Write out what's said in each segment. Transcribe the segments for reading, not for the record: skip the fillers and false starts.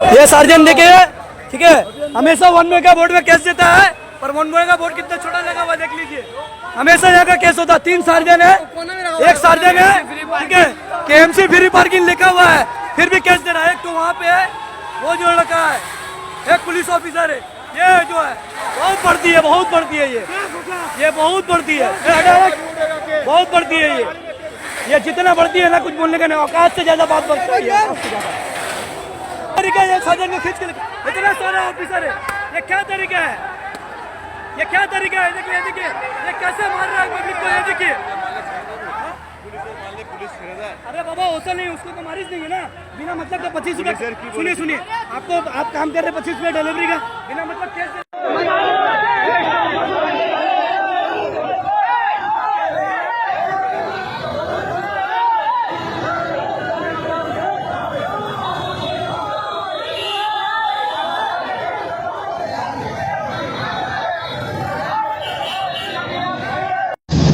ये सार्जन देखिए, ठीक है, हमेशा वन वे का बोर्ड में केस देता है, पर वन वे का बोर्ड कितना छोटा लगा हुआ देख लीजिए। हमेशा यहाँ का केस होता है। 3 सार्जन है, एक सार्जन है, ठीक है, KMC फ्री पार्किंग लिखा हुआ है, फिर भी केस दे रहा है। एक तो वहाँ पे है, वो जो लड़का है, एक पुलिस ऑफिसर है, ये जो है बहुत बढ़ती है, बहुत बढ़ती है, ये बहुत बढ़ती है, बहुत बढ़ती है ये जितना बढ़ती है ना, कुछ बोलने का नहीं, औकात से ज्यादा बात बढ़ती है। तरीका है साजन को खींच के, इतना सारा ऑफिसर है, ये क्या तरीका है, ये क्या तरीका है? देखिए देखिए ये कैसे मार रहा है पब्लिक को, ये देखिए। अरे बाबा ऐसा नहीं, उसको तो मारिश नहीं है ना, बिना मतलब के 25 रुपये। सुनिए आपको, आप काम कर रहे 25 रुपये डिलीवरी का, बिना मतलब कैसे?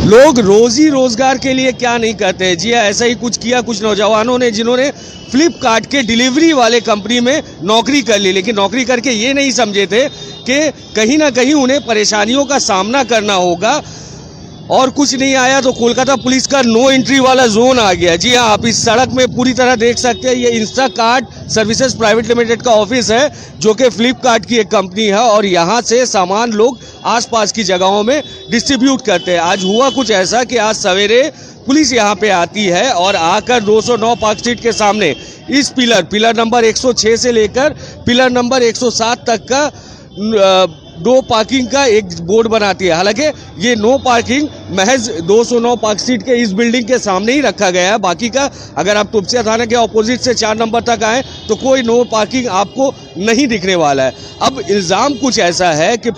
लोग रोजी रोजगार के लिए क्या नहीं करते। जी हाँ, ऐसा ही कुछ किया कुछ नौजवानों ने, जिन्होंने फ्लिपकार्ट के डिलीवरी वाले कंपनी में नौकरी कर ली, लेकिन नौकरी करके ये नहीं समझे थे कि कहीं ना कहीं उन्हें परेशानियों का सामना करना होगा, और कुछ नहीं आया तो कोलकाता पुलिस का नो एंट्री वाला जोन आ गया। जी हाँ, आप इस सड़क में पूरी तरह देख सकते हैं, ये इंस्टाकार्ट सर्विसेज प्राइवेट लिमिटेड का ऑफिस है, जो कि फ्लिपकार्ट की एक कंपनी है, और यहाँ से सामान लोग आसपास की जगहों में डिस्ट्रीब्यूट करते हैं। आज हुआ कुछ ऐसा कि आज सवेरे पुलिस यहाँ पे आती है और आकर 209 पार्क स्ट्रीट के सामने इस पिलर नंबर 106 से लेकर पिलर नंबर 107 तक का नो पार्किंग का एक बोर्ड बनाती है। हालांकि ये नो पार्किंग महज 209 पार्क स्ट्रीट के इस बिल्डिंग के सामने ही रखा गया है। बाकी का अगर आप तुपसिया थाने के ऑपोजिट से 4 नंबर तक आए तो कोई नो पार्किंग आपको नहीं दिखने वाला है। अब इल्ज़ाम कुछ ऐसा है कि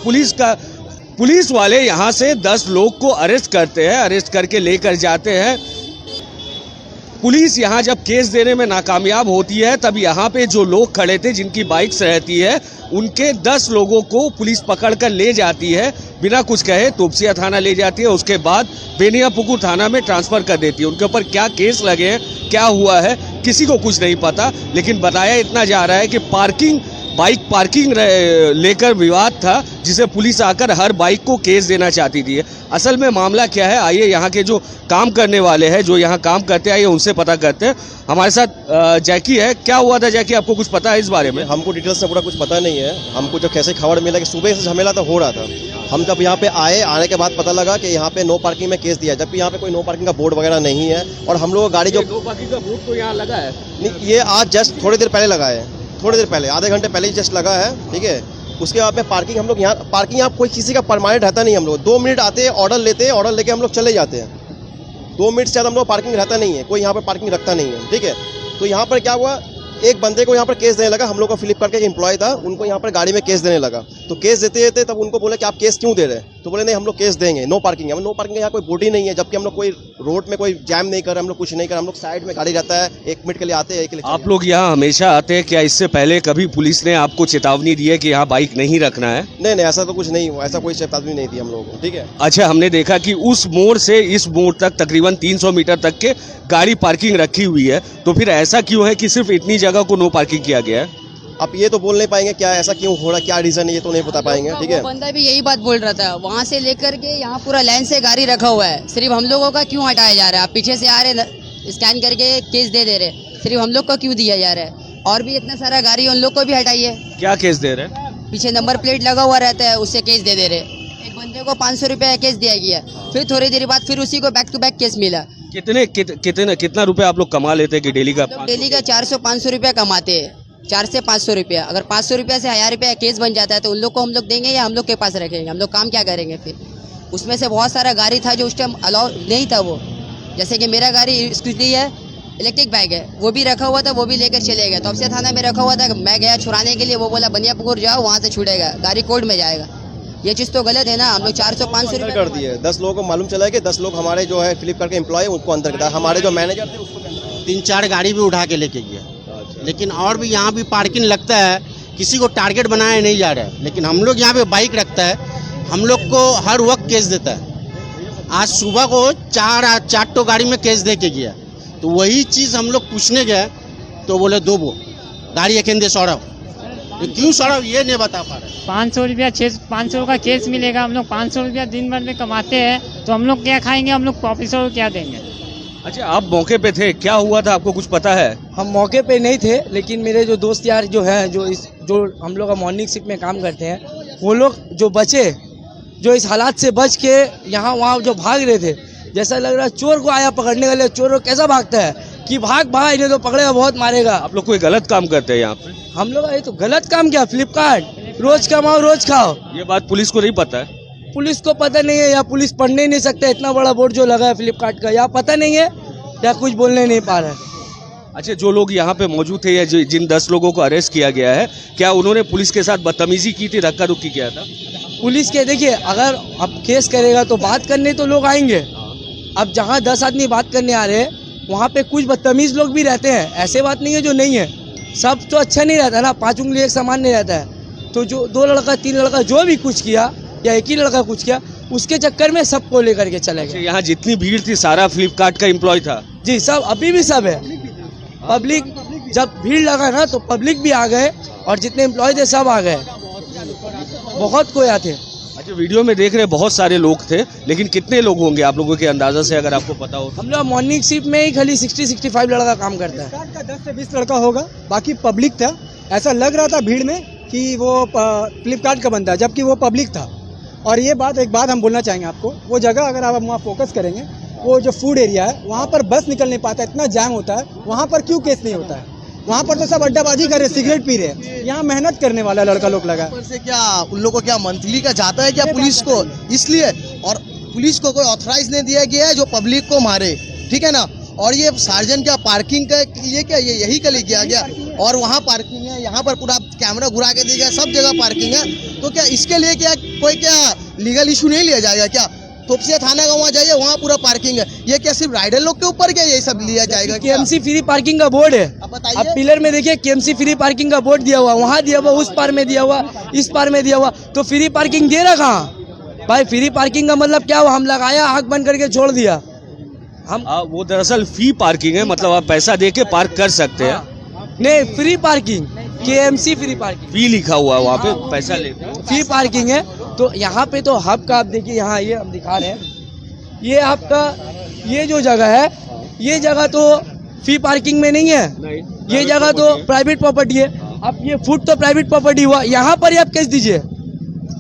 पुलिस वाले यहाँ से 10 लोग को अरेस्ट करते हैं, अरेस्ट करके लेकर जाते हैं। पुलिस यहाँ जब केस देने में नाकामयाब होती है, तब यहाँ पे जो लोग खड़े थे जिनकी बाइक्स रहती है, उनके 10 लोगों को पुलिस पकड़कर ले जाती है, बिना कुछ कहे तुपसिया थाना ले जाती है। उसके बाद बेनियापुकुर थाना में ट्रांसफ़र कर देती है। उनके ऊपर क्या केस लगे हैं, क्या हुआ है, किसी को कुछ नहीं पता, लेकिन बताया इतना जा रहा है कि बाइक पार्किंग लेकर विवाद था, जिसे पुलिस आकर हर बाइक को केस देना चाहती थी। असल में मामला क्या है, आइए यहाँ के जो काम करने वाले हैं, जो यहाँ काम करते हैं, आइए उनसे पता करते हैं। हमारे साथ जैकी है। क्या हुआ था जैकी, आपको कुछ पता है इस बारे में? हमको डिटेल्स से पूरा कुछ पता नहीं है। हमको जो कैसे खबर मिला कि सुबह से झमेला तो हो रहा था, हम जब यहाँ पे आने के बाद पता लगा कि यहाँ पे नो पार्किंग में केस दिया, जबकि यहाँ पे कोई नो पार्किंग का बोर्ड वगैरह नहीं है। और हम लोग गाड़ी जो नो पार्किंग का बोर्ड तो यहाँ लगा है नहीं, ये आज जस्ट थोड़ी देर पहले लगा है, थोड़ी देर पहले, आधे घंटे पहले ही जस्ट लगा है, ठीक है। उसके बाद में पार्किंग हम लोग यहाँ कोई किसी का परमानेंट रहता नहीं। हम लोग 2 मिनट आते हैं, ऑर्डर लेते हैं, ऑर्डर लेके हम लोग चले जाते हैं। 2 मिनट से ज़्यादा हम लोग पार्किंग रहता नहीं है, कोई यहाँ पर पार्किंग रखता नहीं है, ठीक है। तो यहाँ पर क्या हुआ, एक बंदे को यहाँ पर केस देने लगा। हम लोग का फ्लिपकार्ट का एम्प्लॉय था, उनको यहाँ पर गाड़ी में केस देने लगा। तो केस देते तब उनको बोले कि आप केस क्यों दे रहे हैं, तो बोले नहीं हम लोग केस देंगे, नो पार्किंग है। नो पार्किंग यहाँ कोई बोर्ड ही नहीं है, जबकि हम लोग कोई रोड में कोई जैम नहीं कर रहे, हम लोग कुछ नहीं कर रहे, हम लोग साइड में गाड़ी रहता है, 1 मिनट के लिए आते हैं, 1 के लिए। आप लोग यहाँ हमेशा आते हैं क्या? इससे पहले कभी पुलिस ने आपको चेतावनी दी है कि यहाँ बाइक नहीं रखना है? नहीं, ऐसा तो कुछ नहीं हुआ, ऐसा कोई चेतावनी नहीं थी हम लोगों को, ठीक है। अच्छा, हमने देखा कि उस मोड़ से इस मोड़ तक तकरीबन 300 मीटर तक के गाड़ी पार्किंग रखी हुई है, तो फिर ऐसा क्यों है कि सिर्फ इतनी जगह को नो पार्किंग किया गया है? अब ये तो बोल नहीं पाएंगे क्या ऐसा क्यों हो रहा, क्या रीजन है, ये तो नहीं बता पाएंगे, ठीक है। बंदा भी यही बात बोल रहा था, वहाँ से लेकर के यहाँ पूरा लाइन से गाड़ी रखा हुआ है, सिर्फ हम लोगों का क्यों हटाया जा रहा है? आप पीछे से आ रहे, स्कैन करके केस दे रहे, सिर्फ हम लोग का क्यों दिया जा रहा है? और भी इतना सारा गाड़ी, उन लोग को भी हटाइए। क्या केस दे रहे हैं? पीछे नंबर प्लेट लगा हुआ रहता है, उससे केस दे रहे। एक बंदे को 500 रुपये केस दिया गया, फिर थोड़ी देर बाद फिर उसी को बैक टू बैक केस मिला। कितना रुपए आप लोग कमा लेते हैं कि डेली का? डेली का 400-500 रुपया कमाते हैं, 400 से 500 रुपया। अगर 500 रुपया से 1000 रुपया केस बन जाता है तो उन लोग को हम लोग देंगे या हम लोग के पास रखेंगे? हम लोग काम क्या करेंगे फिर? उसमें से बहुत सारा गाड़ी था जो उस टाइम अलाउ नहीं था। वो जैसे कि मेरा गाड़ी स्कूटी है, इलेक्ट्रिक बाइक है, वो भी रखा हुआ था, वो भी लेकर चले गए। तुपसिया थाना में रखा हुआ था, मैं गया छुड़ाने के लिए, वो बोला बनियापुकुर जाओ, वहाँ से छुड़ेगा, गाड़ी कोर्ट में जाएगा। ये चीज़ तो गलत है ना। हम लोग 400-500 रुपये कर दिए। 10 लोगों को मालूम चला है कि 10 लोग हमारे जो है फ्लिपकार्ट के एम्प्लॉय उनको अंदर करता है, हमारे जो मैनेजर थे उसको 3-4 गाड़ी भी उठा के लेके गया। लेकिन और भी यहाँ भी पार्किंग लगता है, किसी को टारगेट बनाया नहीं जा रहा है। लेकिन हम लोग यहाँ पे बाइक रखता है, हम लोग को हर वक्त केस देता है। आज सुबह को 4 तो गाड़ी में केस दे के गया, तो वही चीज़ हम लोग पूछने गए तो बोले 2 वो गाड़ी अकेंदे सौरभ, ये क्यों सौरभ ये नहीं बता पा रहे। 500 रुपया 500 का केस मिलेगा। हम लोग 500 रुपया दिन भर में कमाते हैं तो हम लोग क्या खाएंगे, हम लोग ऑफिसर को क्या देंगे। अच्छा, आप मौके पे थे, क्या हुआ था आपको कुछ पता है? हम मौके पे नहीं थे, लेकिन मेरे जो दोस्त यार जो हैं जो हम लोग का मॉर्निंग शिफ्ट में काम करते हैं, वो लोग जो बचे, जो इस हालात से बच के यहाँ वहाँ जो भाग रहे थे, जैसा लग रहा है चोर को आया पकड़ने के लिए। चोर कैसा भागता है कि भाग इन्हें तो पकड़ेगा, बहुत मारेगा। आप लोग कोई गलत काम करते हैं यहाँ पे? हम लोग ये तो गलत काम किया। फ्लिपकार्ट रोज कमाओ रोज खाओ। ये बात पुलिस को नहीं पता है? पुलिस को पता नहीं है, या पुलिस पढ़ने ही नहीं सकता, इतना बड़ा बोर्ड जो लगा है फ्लिपकार्ट का, या पता नहीं है या कुछ बोलने नहीं पा रहा है। अच्छा, जो लोग यहाँ पे मौजूद थे या जिन 10 लोगों को अरेस्ट किया गया है, क्या उन्होंने पुलिस के साथ बदतमीजी की थी, धक्का धुक्की किया था? पुलिस के देखिए, अगर अब केस करेगा तो बात करने तो लोग आएंगे। अब जहाँ 10 आदमी बात करने आ रहे हैं, वहाँ पे कुछ बदतमीज लोग भी रहते हैं। ऐसे बात नहीं है जो नहीं है, सब तो अच्छा नहीं रहता ना, 5 उंगली एक समान नहीं रहता है। तो जो 2 लड़का 3 लड़का जो भी कुछ किया, या एक ही लड़का कुछ किया, उसके चक्कर में सबको लेकर के चले गए। यहाँ जितनी भीड़ थी सारा फ्लिपकार्ट का एम्प्लॉय था? जी, सब अभी भी सब है। पब्लिक जब भीड़ लगा ना तो पब्लिक भी आ गए, और जितने एम्प्लॉय थे सब आ गए, बहुत कोई आते। अच्छा, वीडियो में देख रहे बहुत सारे लोग थे, लेकिन कितने लोग होंगे आप लोगों के अंदाजा से, अगर आपको पता हो? हम लोग मॉर्निंग शिफ्ट में ही खाली 60-65 लड़का काम करता है। 10 से 20 लड़का होगा, बाकी पब्लिक था। ऐसा लग रहा था भीड़ में कि वो फ्लिपकार्ट का बंदा है, जबकि वो पब्लिक था। और ये बात एक बात हम बोलना चाहेंगे आपको, वो जगह अगर आप वहाँ फोकस करेंगे, वो जो फूड एरिया है, वहाँ पर बस निकल नहीं पाता, इतना जाम होता है। वहाँ पर क्यों केस नहीं होता है? वहाँ पर तो सब अड्डाबाजी कर रहे, सिगरेट पी रहे। यहाँ मेहनत करने वाला लड़का लोग लगा। ऊपर से क्या उन लोगों को क्या मंथली का जाता है क्या पुलिस को, इसलिए? और पुलिस को कोई ऑथराइज नहीं दिया गया है जो पब्लिक को मारे, ठीक है ना। और ये सार्जन क्या पार्किंग का लिए क्या ये यही के लिए किया गया? और वहाँ पार्किंग है, यहाँ पर पूरा कैमरा घुरा के दिया गया, सब जगह पार्किंग है। तो क्या इसके लिए क्या कोई क्या लीगल इशू नहीं लिया जाएगा क्या? तोपसिया थाना का वहाँ जाइए, वहाँ पूरा पार्किंग है। ये क्या सिर्फ राइडर लोग के ऊपर क्या ये सब लिया जाएगा? केएमसी फ्री पार्किंग का बोर्ड है। अब बताइए। अब पिलर में देखिए केएमसी फ्री पार्किंग का बोर्ड दिया हुआ, वहाँ दिया हुआ, उस पार में दिया हुआ, इस पार में दिया हुआ, तो फ्री पार्किंग दे रहा कहाँ भाई? फ्री पार्किंग का मतलब क्या हुआ? हम लगाया, आँख बंद करके छोड़ दिया। हम वो दरअसल फी पार्किंग है, मतलब आप पैसा दे के पार्क कर सकते हैं। नहीं, free parking, KMC free parking, fee लिखा हुआ है वहाँ पे, पैसा लेते हैं। फ्री पार्किंग है। तो यहाँ पे तो हब का आप देखिए, यहाँ ये हम दिखा रहे हैं, ये आपका ये जो जगह है, ये जगह तो फ्री पार्किंग में नहीं है, ये जगह तो प्राइवेट प्रॉपर्टी है। अब ये फूड तो प्राइवेट प्रॉपर्टी हुआ, यहाँ पर ही आप केस दीजिए,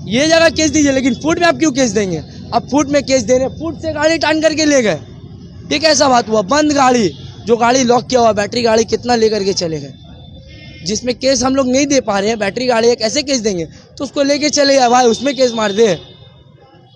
ये जगह केस दीजिए, लेकिन फूड में आप क्यों केस देंगे? अब फूड में केस दे रहे, फूड से गाड़ी टान करके ले गए, ये कैसा बात हुआ? बंद गाड़ी, जो गाड़ी लॉक किया हुआ, बैटरी गाड़ी कितना लेकर के चले गए, जिसमें केस हम लोग नहीं दे पा रहे हैं। बैटरी गाड़ी है, कैसे केस देंगे? तो उसको लेके चले गए भाई, उसमें केस मार दे।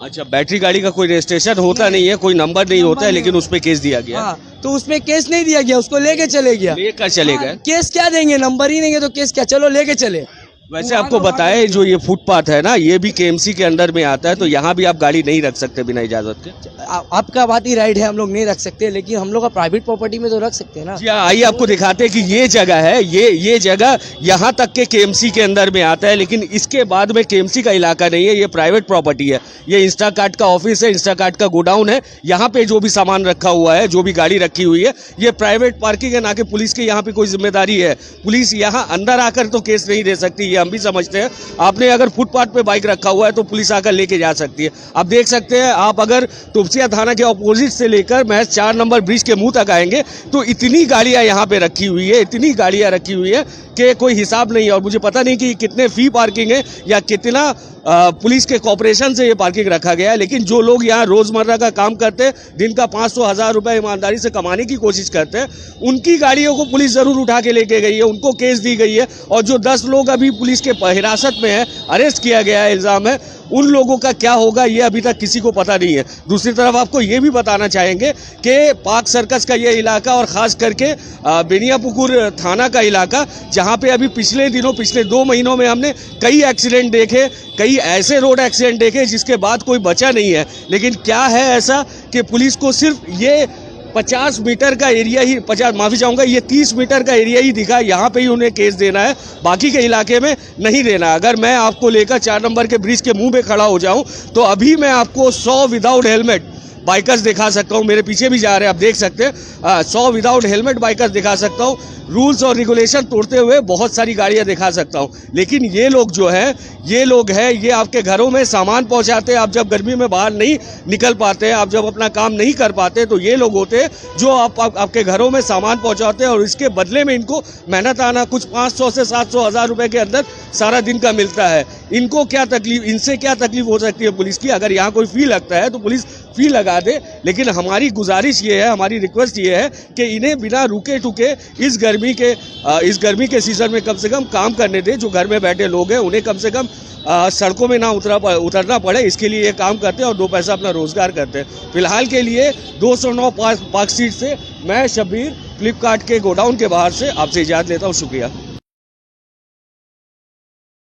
अच्छा, बैटरी गाड़ी का कोई रजिस्ट्रेशन होता नहीं है, कोई नंबर नहीं होता है, लेकिन उस पे केस दिया गया। हाँ, तो उसमें केस नहीं दिया गया, उसको लेके चले गया। लेकर चले गए। केस क्या देंगे? नंबर ही नहीं है तो केस क्या? चलो लेके चले। वैसे आपको बताए, जो ये फुटपाथ है ना, ये भी केएमसी के अंडर में आता है, तो यहाँ भी आप गाड़ी नहीं रख सकते बिना इजाजत के। आपका बात ही राइट है, हम लोग नहीं रख सकते, लेकिन हम लोग का प्राइवेट प्रॉपर्टी में तो रख सकते हैं ना। जी हाँ, आइए आपको दिखाते हैं कि ये जगह है, ये जगह यहाँ तक के केएमसी के अंदर में आता है, लेकिन इसके बाद में केएमसी का इलाका नहीं है, ये प्राइवेट प्रॉपर्टी है। ये इंस्टाकार्ट का ऑफिस है, इंस्टाकार्ट का गोडाउन है। यहाँ पे जो भी सामान रखा हुआ है, जो भी गाड़ी रखी हुई है, ये प्राइवेट पार्किंग है, ना कि पुलिस की यहाँ पे कोई जिम्मेदारी है। पुलिस यहाँ अंदर आकर तो केस नहीं दे सकती, ये हम भी समझते हैं। आपने अगर फुटपाथ पे बाइक रखा हुआ है तो पुलिस आकर लेके जा सकती है। आप देख सकते हैं, आप अगर तुपसिया थाना के ऑपोजिट से लेकर महज 4 नंबर ब्रिज के मुंह तक आएंगे तो इतनी गाड़ियां यहाँ पे रखी हुई है, इतनी गाड़ियां रखी हुई है कि कोई हिसाब नहीं है। और मुझे पता नहीं कि कितने फी पार्किंग है या कितना पुलिस के कॉर्पोरेशन से ये पार्किंग रखा गया है, लेकिन जो लोग यहाँ रोजमर्रा का काम करते हैं, दिन का 500-1000 रुपए ईमानदारी से कमाने की कोशिश करते हैं, उनकी गाड़ियों को पुलिस जरूर उठा के लेके गई है, उनको केस दी गई है। और जो 10 लोग अभी पुलिस के हिरासत में है, अरेस्ट किया गया है, इल्जाम है, उन लोगों का क्या होगा ये अभी तक किसी को पता नहीं है। दूसरी तरफ आपको ये भी बताना चाहेंगे कि पार्क सर्कस का ये इलाका और ख़ास करके बेनियापुकुर थाना का इलाका, जहाँ पे अभी पिछले दिनों, पिछले 2 महीनों में हमने कई एक्सीडेंट देखे, कई ऐसे रोड एक्सीडेंट देखे जिसके बाद कोई बचा नहीं है। लेकिन क्या है ऐसा कि पुलिस को सिर्फ ये 50 मीटर का एरिया ही, 50 माफ़ी चाहूँगा, ये 30 मीटर का एरिया ही दिखा, यहाँ पे ही उन्हें केस देना है, बाकी के इलाके में नहीं देना। अगर मैं आपको लेकर 4 नंबर के ब्रिज के मुंह पे खड़ा हो जाऊँ तो अभी मैं आपको 100 विदाउट हेलमेट बाइकर्स दिखा सकता हूँ, मेरे पीछे भी जा रहे हैं, आप देख सकते हैं 100 विदाउट हेलमेट बाइकर्स दिखा सकता हूँ, रूल्स और रेगुलेशन तोड़ते हुए बहुत सारी गाड़ियाँ दिखा सकता हूँ। लेकिन ये लोग जो है, ये लोग हैं, ये आपके घरों में सामान पहुँचाते हैं। आप जब गर्मी में बाहर नहीं निकल पाते, आप जब अपना काम नहीं कर पाते, तो ये लोग होते हैं जो आपके घरों में सामान पहुँचाते हैं और इसके बदले में इनको मेहनत आना कुछ 500 से 700 हज़ार रुपये के अंदर सारा दिन का मिलता है। इनको क्या तकलीफ, इनसे क्या तकलीफ हो सकती है पुलिस की? अगर यहाँ कोई फी लगता है तो पुलिस फी लगा दे, लेकिन हमारी गुजारिश ये है, हमारी रिक्वेस्ट ये है कि इन्हें बिना रुके टुके इस गर्मी के सीज़न में कम से कम काम करने दे। जो घर में बैठे लोग हैं उन्हें कम से कम सड़कों में ना उतरना पड़े, इसके लिए ये काम करते हैं और 2 पैसा अपना रोजगार करते हैं। फिलहाल के लिए 209 पार्क स्ट्रीट से मैं शब्बीर फ्लिपकार्ट के गोडाउन के बाहर से आपसे इजाज़त लेता हूँ। शुक्रिया।